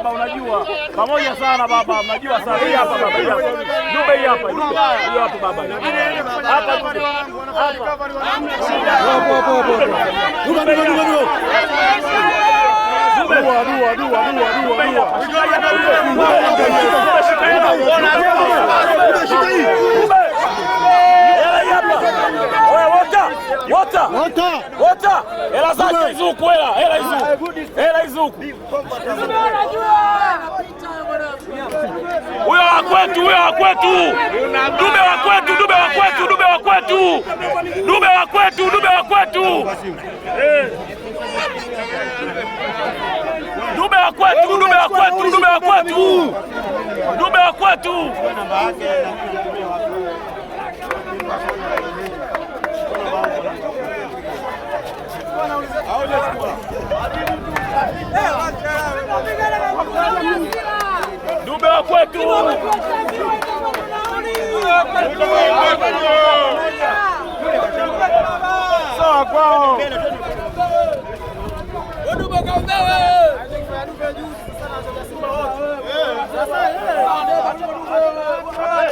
baba, unajua. Pamoja sana baba, unajua sana. Hii hapa baba, hii hapa. Dube hii hapa. Hiyo hapo baba. Hapa. Wota! Hela zake izuku, hela izuku. Huyo wa kwetu, Dube wa kwetu. Dube wa kwetu. Dube wa kwetu.